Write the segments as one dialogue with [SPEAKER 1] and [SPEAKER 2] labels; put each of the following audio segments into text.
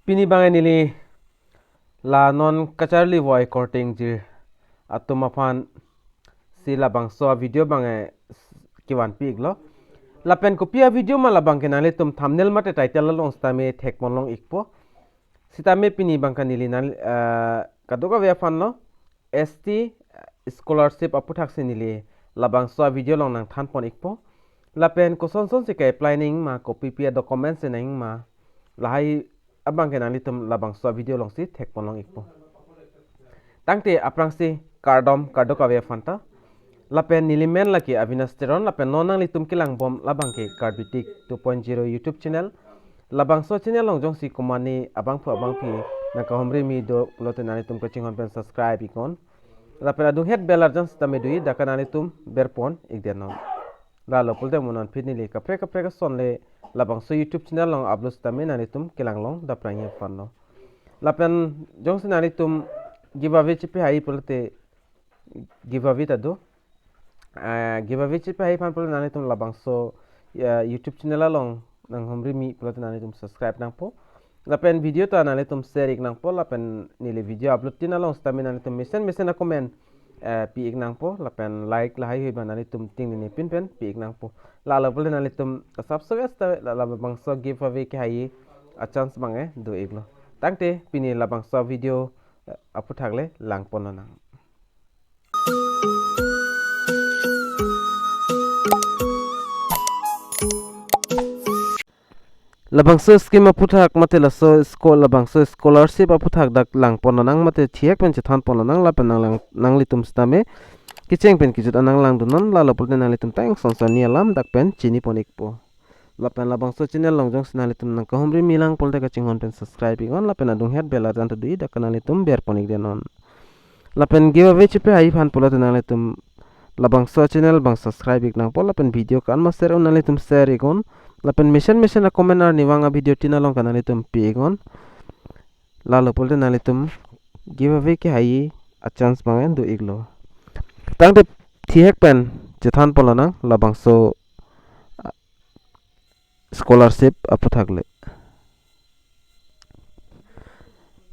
[SPEAKER 1] Pini bangai nili la non kacharli voi korting jir atum afan si labangso video bangai kiwan pig lo lapen kopia video ma labang kenali tum thumbnail mate title long stame thek mon long ikpo sitame pini bangka nili nal kadoka ve fan lo ST scholarship aputhak se nili labangso video long nang than pon ikpo lapen ko son son se kai planning ma copy pia documents se nang ma lahai abang kenali tum labangso video long si thek pon long ikpo tangte aprang si kardom kadoka ve fanta lapen nilimen laki avinasteron lapen nonang litum kilang bom labang ke Karbi 2.0 YouTube channel labangso channel long jong si kumani abang pi na kahomri mi do pulote nani tum coaching hon pen subscribe ikon lapen adung het belar jong stame dui dakanani tum berpon ikdenon lalo pulte munan pitni li kapre ka sonle labangso YouTube channel long upload stame nani tum kilang long da prangye fanno lapen jong si nani tum giveaway chipe hai pulote giveaway tado giveaway chipe hai fan pulote nani tum labangso YouTube channel long nang homri mi pulote nani tum subscribe nang po lapen video ta nani tum share ik nang po lapen nili video upload tina long stame nani tum mesen na comment pi ik nang po lapen like lahai hui nani tum ting ni pin pen pi ik nang po lalo pulote nani tum subscribe sta labangso giveaway ke hai a chance bange do iglo tangte pini labangso video aputhakle lang pono nang labangso scheme aputhak mate laso labangso scholarship aputhak dak lang pono nang mate thiek pen chethan pono nang la pen nang litum stame kicheng pen kijut anang lang dunon la lopul nang litum tang sonsoni alam dak pen chini ponik po lapen labangso channel longjong sinalitum nang kahomri milang polte ka chingon pen subscribe ingon lapen adung het bela dan tadui dak kanalitum ber ponik denon lapen giveaway chipe ai fan pola nalitum labangso channel bang subscribe ik nang pola pen video kan ma share nalitum share igon lapen mission na comment ar niwanga video tina long kanalitum pi igon lalo polte nalitum giveaway ke hai a chance bangen do iglo tangte thiek pen chethan pola nang labangso scholarship aputhakle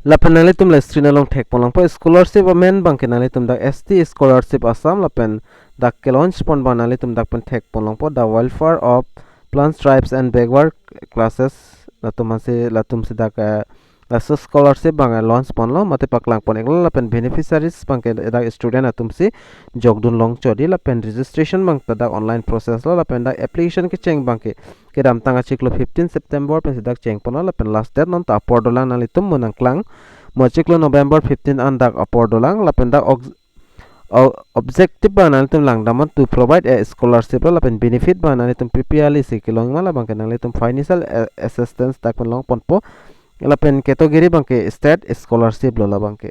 [SPEAKER 1] lapen nalitum la screen along thek polang po scholarship men bangke nalitum dak ST scholarship Assam lapen dak ke launch pon banalitum dak pen thek polang po the welfare of plants tribes and backward classes latum se dak laso scholarship bang launch pon lo mate paklang pon ekla lapen beneficiaries bangke dak student atum se jogdun long chodi lapen registration bang dak online process lo lapen dak application ke cheng bangke kedam tanga chiklo 15 September pen dak cheng pon lapen last date non ta apor dolang nalitum munang klang mo chiklo November 15 an dak apor dolang lapen dak objective banalitum lang damat to provide a scholarship lapen benefit banalitum PPL sikilong mala bangke nalitum financial assistance dak pen long ponpo lapen category bangke state scholarship lo bangke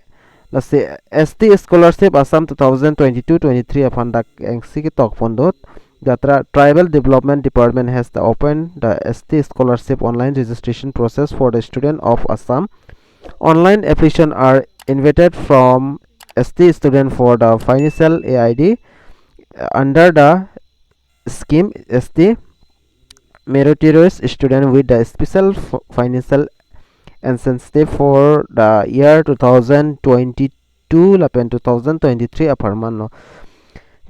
[SPEAKER 1] la se ST scholarship Assam 2022-23 afan dak engsi ki tok pondot jatra tribal development department has opened the ST scholarship online registration process for the student of Assam. Online application are invited from ST student for the financial AID under the scheme ST meritorious student with the special financial incentive for the year 2022 lapen 2023 aparman no.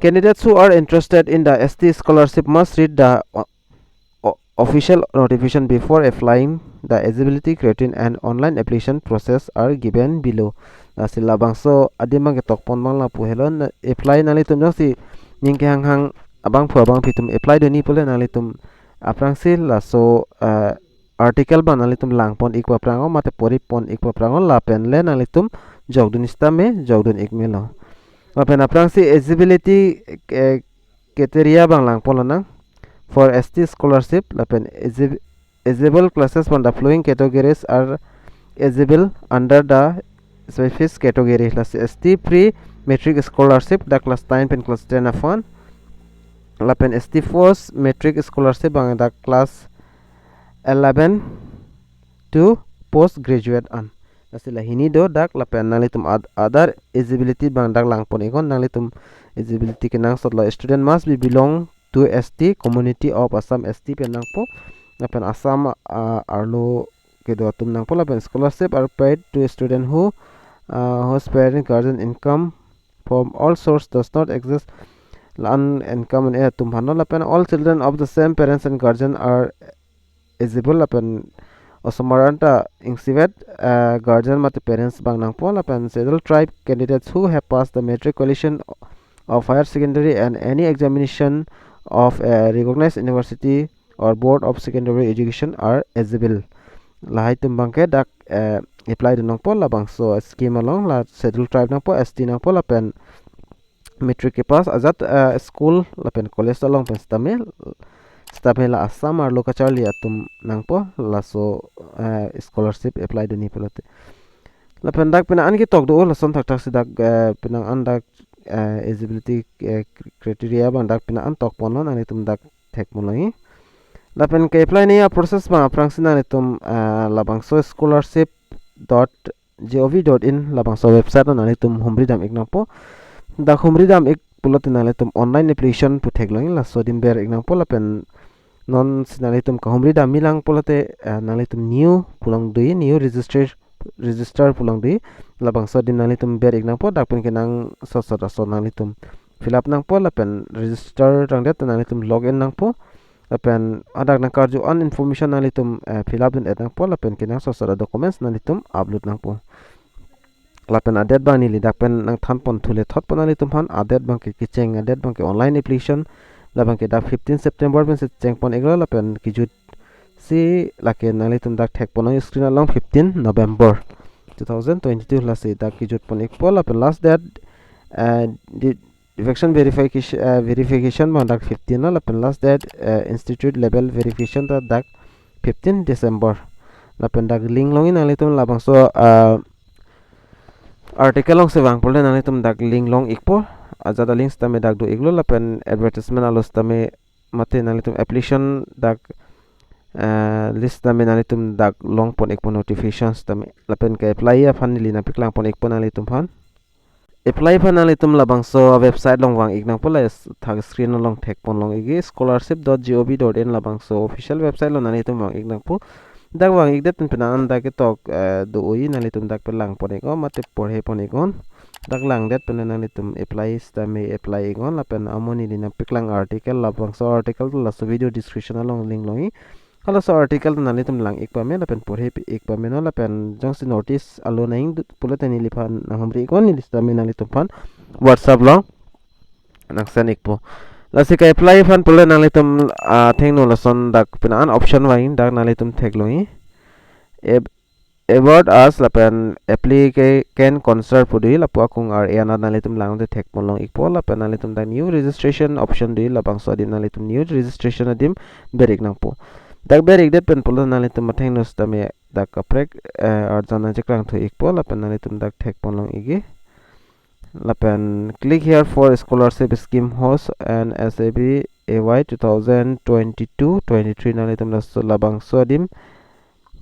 [SPEAKER 1] Candidates who are interested in the ST scholarship must read the official notification before applying. The eligibility criteria and online application process are given below. Nasi labangso adimang ketok pon mang la puhelon apply nalitum si Ning Kehang abang pitum apply doni pule nalitum aprang sil laso article ban nalitum lang pon ikwa prango mate pori pon ikwa prango lapen le nalitum jogdun istame jogdun ikmelo lapen aprang si eligibility criteria bang lang polana for ST scholarship lapen eligible classes from the following categories are eligible under the specific category ST pre metric scholarship the class 9 pen class 10 afan lapen ST post metric scholarship bang the class 11 to postgraduate an asila hini do dak lapen nalitum other eligibility bang dak lang pon ikon nalitum eligibility kenang sotlo student must be belong to ST community of Assam ST penang po lapen Assam arlo kedo tum nang pola pen scholarship are paid to a student whose parent guardian income from all source does not exist lan income and tum hano la pen all children of the same parents and guardian are eligible la pen osomaranta insivet guardian mate parents bang nang pola pen scheduled tribe candidates who have passed the matriculation of higher secondary and any examination of a recognized university or board of secondary education are eligible lahai tumbangke dak apply nang pol labang so scheme along la scheduled tribe nang po st nang pol pen metric ke pass azat school la pen college along pen stamel la Assam ar lokachar li atum nang po la so scholarship apply duni pelote la pen dak pen an ki tok do la son thak thak sidak penang an dak eligibility criteria bang dak pen an tok ponon ani tum dak thek molai la pen ke apply ni process ma prangsina ni tum labangso scholarship.gov.in labangso website na ni tum humri dam ignapo dak humri dam ik pulot na tum online application pu thek lang la so dim ber ignapo la pen non sinali tum ka humri dam milang pulote na tum new pulang dui new register pulang dui labang so dim nali tum ber ignapo dak pen kenang so nali tum fill up nang po la pen register rang det nali tum login nang po lapen adak nang karju on information nali tum fill up din etang po lapen kinang so documents nali tum upload nang po lapen adet bang ni lidak pen nang than pon thule thot pon nali tum han adet bang ki cheng adet bang ki online application labang ki dak 15 September ben se cheng pon eglo lapen ki jut si lake nali tum dak thek pon screen along 15 November 2022 la se dak ki jut pon ek po lapen last date Defection verification mandak 15 na lapen last date institute level verification ta dak 15 December lapen dak link longin alitum labang so article long se wang pole nalitum dak link long ikpo ajada links tame dak do iglo lapen advertisement alos tame mate nalitum application dak list tame nalitum dak long pon ikpo notifications tame lapen ka apply ya fanili na piklang pon ikpo nalitum fan apply panali tum labang so website long wang ignang pola thag screen long thek pon long igi scholarship.gov.in labang so official website lo nani tum wang ignang pu dak wang igdet pen penan dak tok do oi nani tum dak pelang pon ego mate porhe pon egon dak lang det pen nani tum apply stame apply egon lapen amoni dina piklang article labang so article la so video description along link longi kalau so article nani tum lang ik pame lapen porhe ik pame no lapen jongsi notice alo naing pulatani lipan na humri kon ni listame nani tum pan whatsapp long naksan ikpo lasi ka apply fan pulat nani tum thengno lason dak penan option wain dak nani tum thekloi about us lapen applicant concern pudi lapu akung ar yana nani tum lang de thek long ikpo lapen nani tum dak new registration option di labang so adim nani tum new registration adim berik nangpo dak berik det pen pulat nani tum matheng nos tame dak aprek arjana jeklang thu ikpo lapen nani tum dak thek long igi lapen click here for scholarship scheme host and SAB AY 2022-23 nani tum labang sodim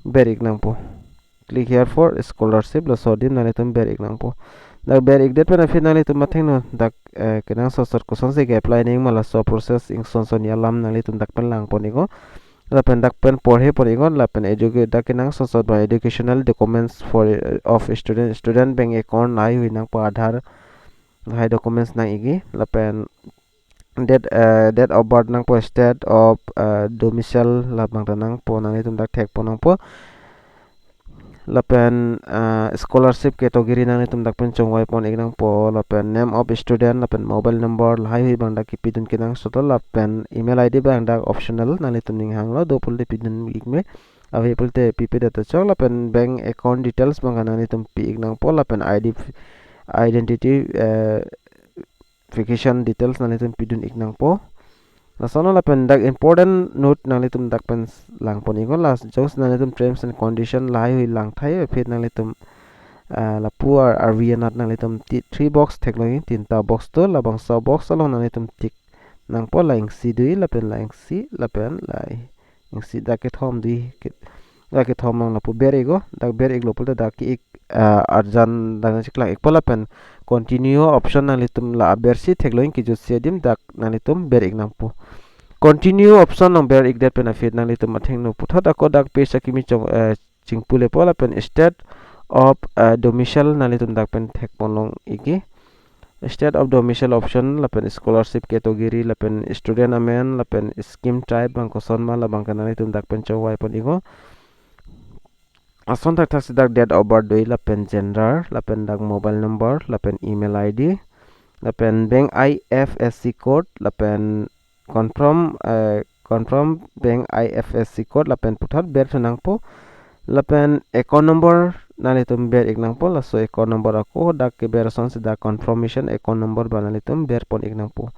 [SPEAKER 1] berik nangpo click here for scholarship la sodim nani tum berik nangpo dak berik det pen afin nani tum matheng no dak kenang sosor ko sonse ke apply ning mala so process ing son yalam nani tum dak pen lang ponigo lapen dak pen porhe porigon lapen educate dak kenang sosor by educational documents for of student bank account nai huinang pa adhar hai documents nang igi lapen date of birth nang po state of domicile labang tanang po nang itum dak thek po nang po lapen scholarship category nang itum dak pen chongwai pon ignang po lapen name of student lapen mobile number hai hui bang dak pidun kinang sotol lapen email id bang dak optional nang itum ning hanglo do pulte pidun igme avi pulte pp data chok lapen bank account details bang nang itum pi ignang po lapen identity verification details nang itum pidun ignang po lasono lapen dak important note nang itum dak pen lang pon igon las jos nang itum terms and condition lai hui lang thai phet nang itum la puar arvianat nang itum 3 box technology 3 box to labang sa box along nang itum tik nang po laing si dui lapen laing si lapen lai ing si dak thom dui dak thom nang lapu berego dak bereg lopul dak ik arjan dang chiklang ik polapen continue option nang litum la bersi thekloin ki jo sedim dak nang litum berik nang po continue option nang berik det pen afit nang litum atheng no puthat ako dak pe sakimi chong chingpule po lapen state of domicile nali tum dak pen thek ponlong iki state of domicile option lapen scholarship category lapen student amen lapen scheme type bang koson ma labang kanali tum dak pen chawai pon igo ason tak tak sidak date of birth doi lapen gender lapen dak mobile number lapen email id lapen bank IFSC code lapen confirm bank IFSC code lapen puthat ber thanang po lapen account number nali tum ber ignang po laso account number ako dak ke ber son sida confirmation account number banali tum ber pon ignang po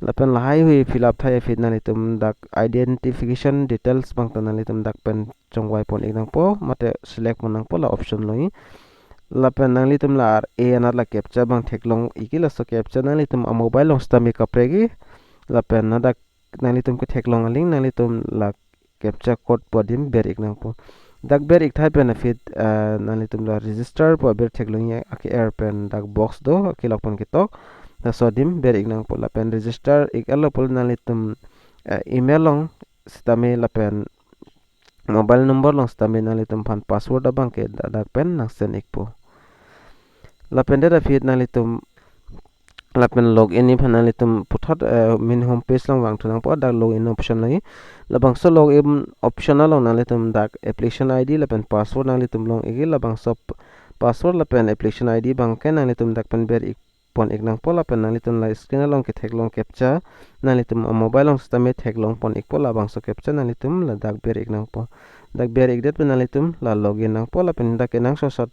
[SPEAKER 1] lapen lahai hui fill up thai fit nali tum dak identification details bang tanali tum dak pen chongwai pon ignang po mate select monang po la option loi lapen nali tum la a anar la captcha bang theklong iki laso captcha nali tum a mobile long stami kapregi lapen nadak nali tum ke theklong aling nali tum la captcha code podim ber ignang po dak ber ik thai benefit nali tum la register po ber theklong ya aki air pen dak box do aki lokpon kitok la sodim ber ignang po lapen register ik alo pol nali tum email long stami lapen mobile number long stami nali tum pan password abang ke dak pen nang sen ik po lapen da fit nali tum lapen login ni phanali tum puthat min home page long wang thunang po dak login option lai labangso login optional long nali tum dak application id lapen password nali tum long igi labangso password lapen application id bang ken nali tum dak pen ber ik pon ignang po lapen nali tum la screen long ke thek long captcha nali tum mobile long stame thek long pon ik po labangso captcha nali tum la dak ber ignang po dak ber ik det nali tum la login nang po lapen dak enang so sot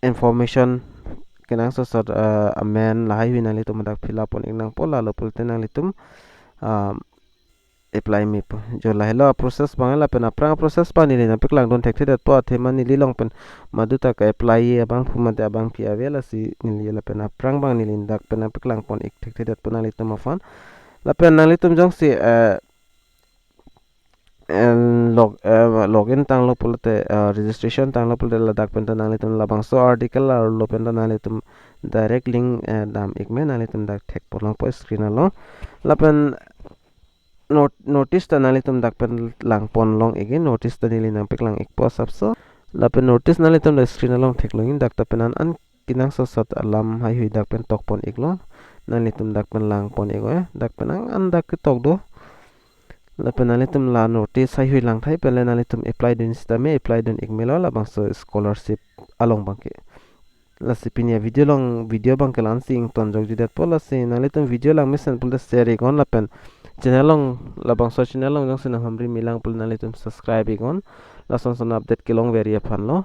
[SPEAKER 1] information kenang so sot amen lahai hui nali tum dak fill up on ignang po la lo pulte nali tum apply mi po jo la hello process bang la pen aprang process pa nili na piklang don thek that po thema nili long pen maduta ka apply abang phumate abang pi avela si nili la pen aprang bang nili dak pen piklang pon ik thek that po nali tum afan la pen nali tum jong si login tang lo pulte registration tang lo pulte la dak pen nali tum labangso article la lo pen nali tum direct link dam ik me nali tum dak thek polong po screen alo la pen notice ta nali tum dak pen lang pon long again notice ta nili nang pek lang ik po sapso la pen notice nali tum la screen along thek longin dak ta pen an kinang so sot alam hai hui dak pen tok pon ik lo nali tum dak pen lang pon ik dak pen an dak tok do la pen nali tum la notice hai hui lang thai pen nali tum apply dun sisteme apply dun ik melo la bangso scholarship along bangke la sipinia video bang ke lansing ton jog judet po la se nali tum video lang mesen pul share ikon la pen channel long labang so channel long jong sina hamri milang pul nali tum subscribe ikon la son son update ke long veria phan lo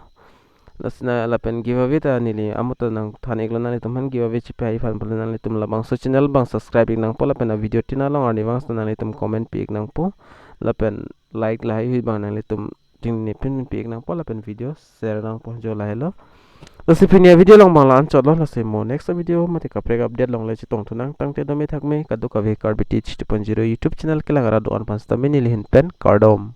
[SPEAKER 1] la sina la pen giveaway ta nili amuta nang than iklo nali tum han giveaway chipai phan pul nali tum labang so channel bang subscribe ik nang po la pen video tina long ani bang nali tum comment pi ik nang po la pen like la hi bang nali tum ting ni pin pi ik nang po la pen video share nang po jo la hello Lasi punya video long bang lan chot lo lasi mo next video mati kapre update long le chitong tunang tang te domi thak me kadu ka ve Karbi teach 2.0 YouTube channel ke lang rado on pan sta mini lihin pen kardom